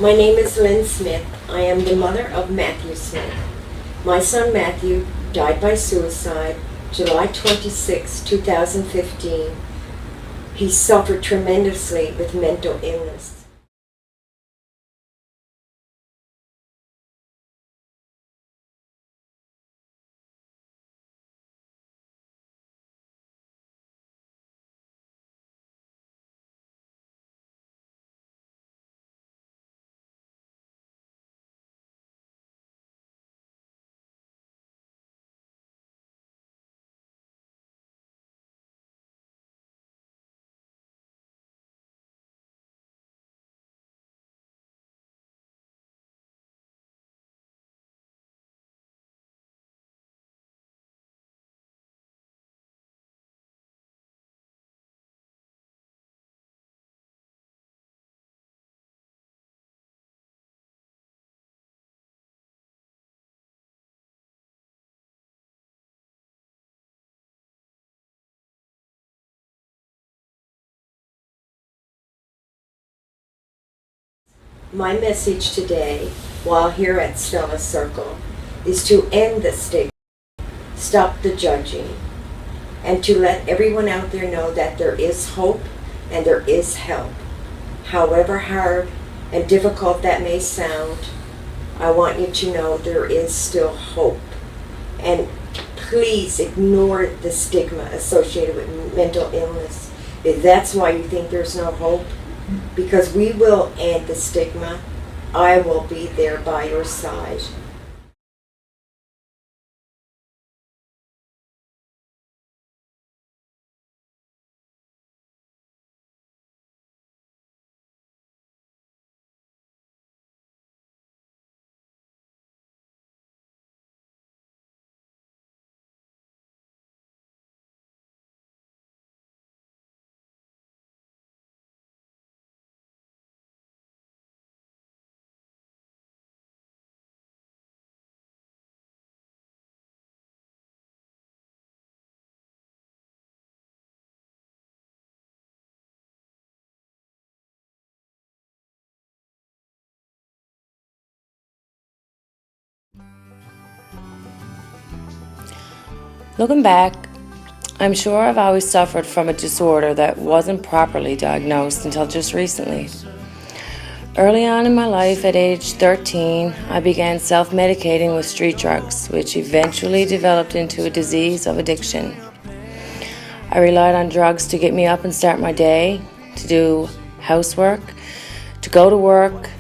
My name is Lynn Smith. I am the mother of Matthew Smith. My son Matthew died by suicide July 26, 2015. He suffered tremendously with mental illness. My message today, while here at Stella Circle, is to end the stigma, stop the judging, and to let everyone out there know that there is hope and there is help. However hard and difficult that may sound, I want you to know there is still hope. And please ignore the stigma associated with mental illness. If that's why you think there's no hope, because we will end the stigma. I will be there by your side. Looking back, I'm sure I've always suffered from a disorder that wasn't properly diagnosed until just recently. Early on in my life, at age 13, I began self-medicating with street drugs, which eventually developed into a disease of addiction. I relied on drugs to get me up and start my day, to do housework, to go to work,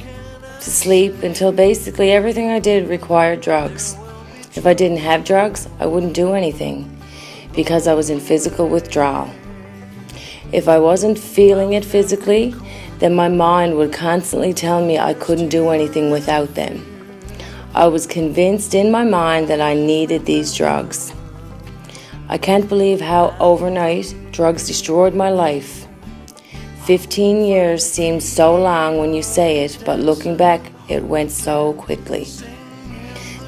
to sleep, until basically everything I did required drugs. If I didn't have drugs, I wouldn't do anything because I was in physical withdrawal. If I wasn't feeling it physically, then my mind would constantly tell me I couldn't do anything without them. I was convinced in my mind that I needed these drugs. I can't believe how overnight drugs destroyed my life. 15 years seems so long when you say it, but looking back, it went so quickly.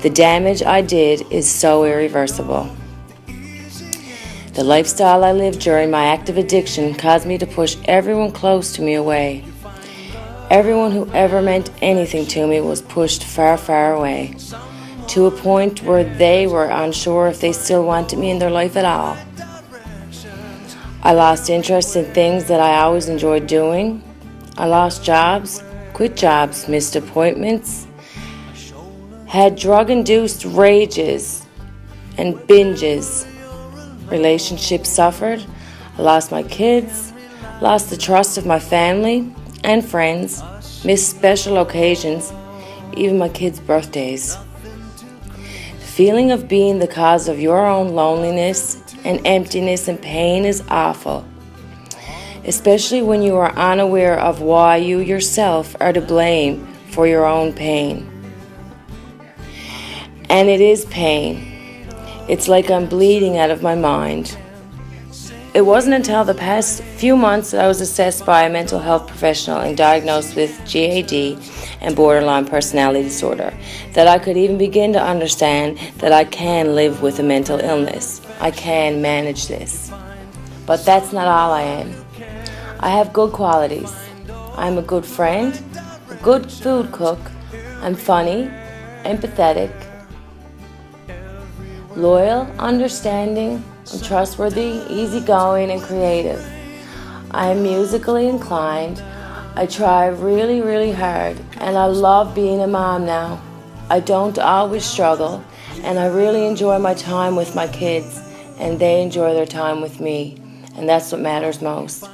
The damage I did is so irreversible. The lifestyle I lived during my active addiction caused me to push everyone close to me away. Everyone who ever meant anything to me was pushed far, far away, to a point where they were unsure if they still wanted me in their life at all. I lost interest in things that I always enjoyed doing. I lost jobs, quit jobs, missed appointments, had drug-induced rages and binges. Relationships suffered. I lost my kids, lost the trust of my family and friends, missed special occasions, even my kids' birthdays. The feeling of being the cause of your own loneliness and emptiness and pain is awful, especially when you are unaware of why you yourself are to blame for your own pain. And it is pain. It's like I'm bleeding out of my mind. It wasn't until the past few months that I was assessed by a mental health professional and diagnosed with GAD and borderline personality disorder that I could even begin to understand that I can live with a mental illness. I can manage this. But that's not all I am. I have good qualities. I'm a good friend, a good food cook. I'm funny, empathetic, loyal, understanding, I'm trustworthy, easygoing, and creative. I am musically inclined. I try really, really hard, and I love being a mom now. I don't always struggle, and I really enjoy my time with my kids, and they enjoy their time with me, and that's what matters most.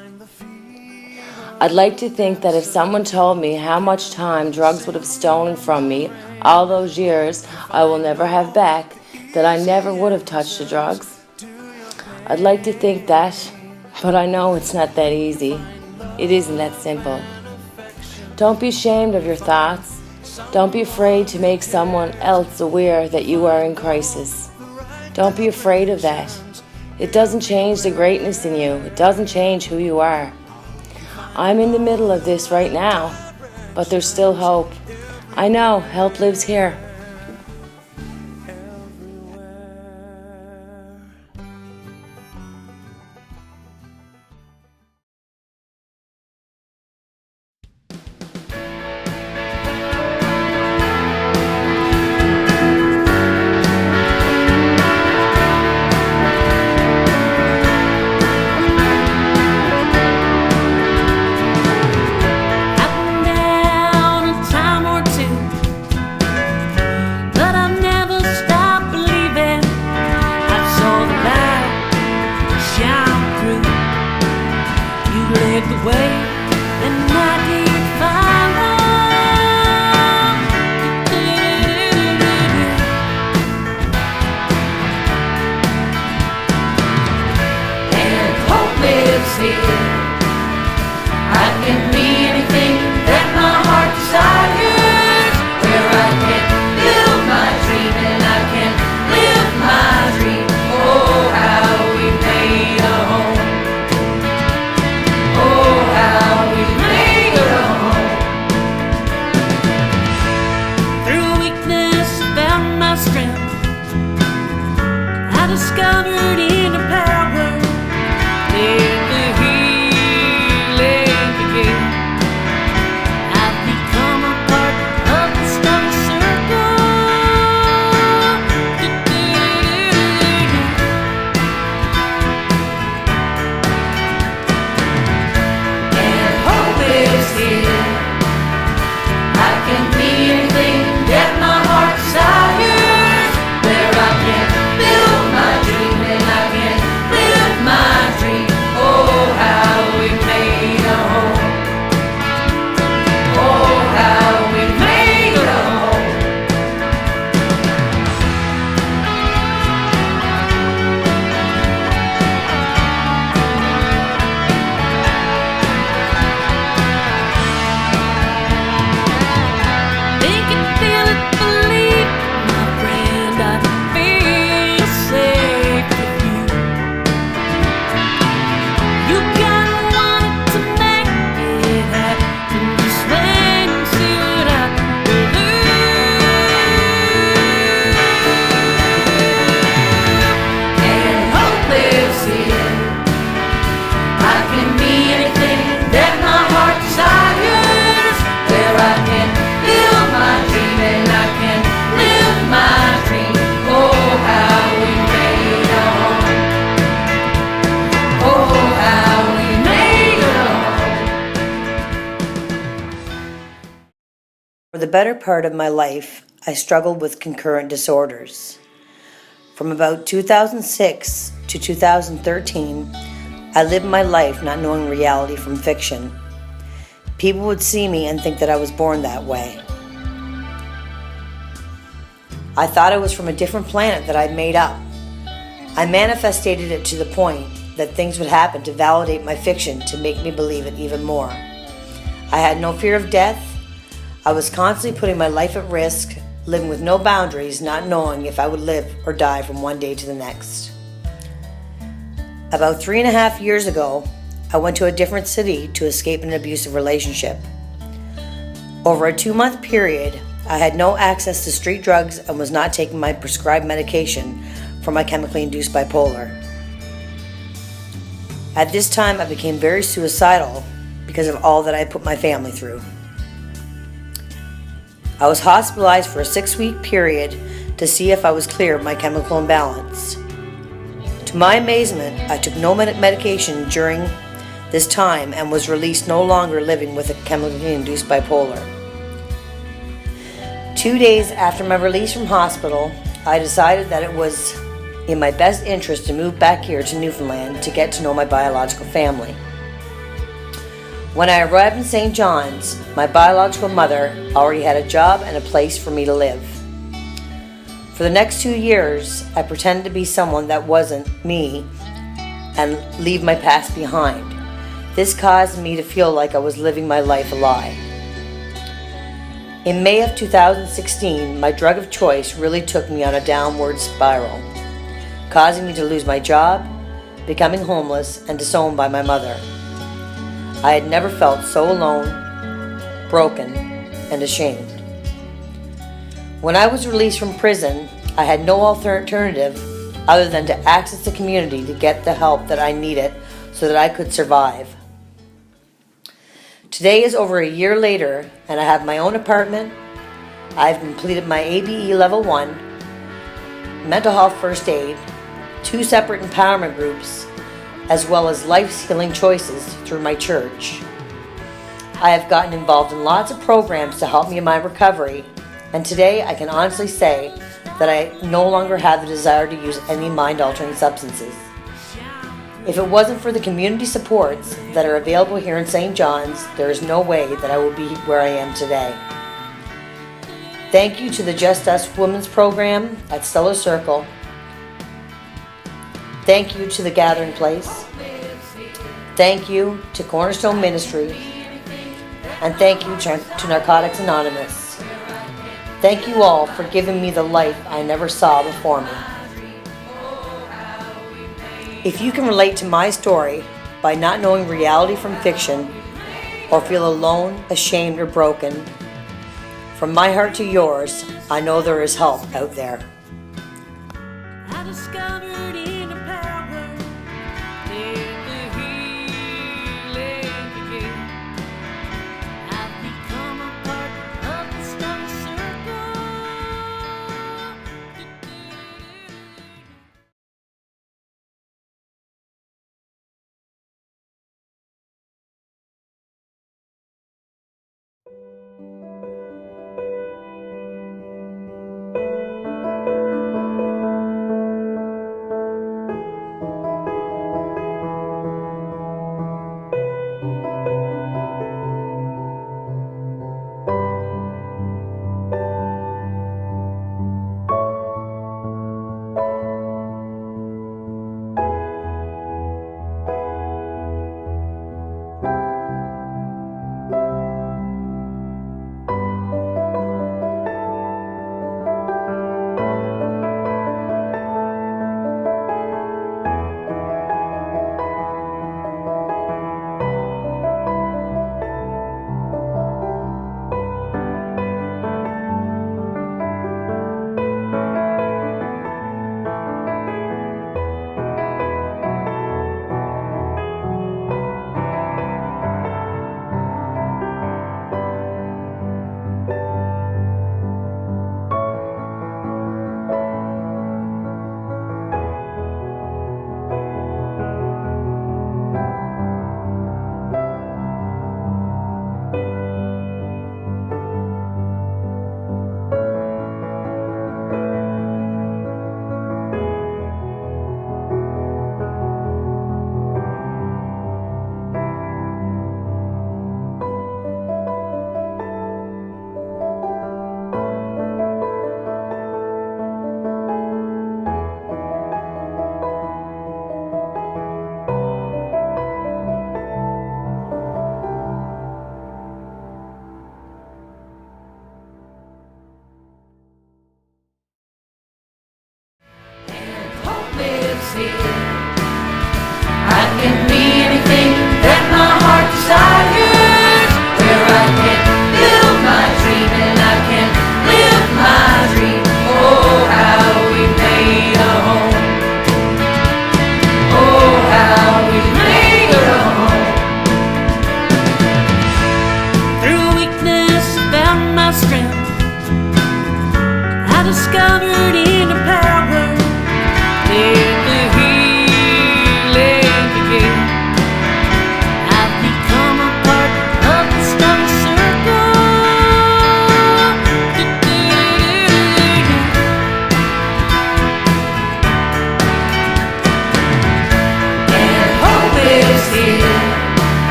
I'd like to think that if someone told me how much time drugs would have stolen from me all those years I will never have back, that I never would have touched the drugs. I'd like to think that, but I know it's not that easy. It isn't that simple. Don't be ashamed of your thoughts. Don't be afraid to make someone else aware that you are in crisis. Don't be afraid of that. It doesn't change the greatness in you. It doesn't change who you are. I'm in the middle of this right now, but there's still hope. I know help lives here. For the better part of my life, I struggled with concurrent disorders. From about 2006 to 2013, I lived my life not knowing reality from fiction. People would see me and think that I was born that way. I thought it was from a different planet that I'd made up. I manifested it to the point that things would happen to validate my fiction to make me believe it even more. I had no fear of death. I was constantly putting my life at risk, living with no boundaries, not knowing if I would live or die from one day to the next. About 3.5 years ago, I went to a different city to escape an abusive relationship. Over a 2-month period, I had no access to street drugs and was not taking my prescribed medication for my chemically induced bipolar. At this time, I became very suicidal because of all that I put my family through. I was hospitalized for a 6-week period to see if I was clear of my chemical imbalance. To my amazement, I took no medication during this time and was released, no longer living with a chemically induced bipolar. 2 days after my release from hospital, I decided that it was in my best interest to move back here to Newfoundland to get to know my biological family. When I arrived in St. John's, my biological mother already had a job and a place for me to live. For the next 2 years, I pretended to be someone that wasn't me and leave my past behind. This caused me to feel like I was living my life a lie. In May of 2016, my drug of choice really took me on a downward spiral, causing me to lose my job, becoming homeless, and disowned by my mother. I had never felt so alone, broken, and ashamed. When I was released from prison, I had no alternative other than to access the community to get the help that I needed so that I could survive. Today is over a year later, and I have my own apartment. I've completed my ABE Level 1, mental health first aid, 2 separate empowerment groups, as well as life-healing choices through my church. I have gotten involved in lots of programs to help me in my recovery, and today I can honestly say that I no longer have the desire to use any mind-altering substances. If it wasn't for the community supports that are available here in St. John's, there is no way that I would be where I am today. Thank you to the Just Us Women's Program at Stella Circle. Thank you to the Gathering Place. Thank you to Cornerstone Ministry. And thank you to Narcotics Anonymous. Thank you all for giving me the life I never saw before me. If you can relate to my story by not knowing reality from fiction, or feel alone, ashamed, or broken, from my heart to yours, I know there is help out there. I discovered in a power that the healing began. I've become a part of the Stella Circle.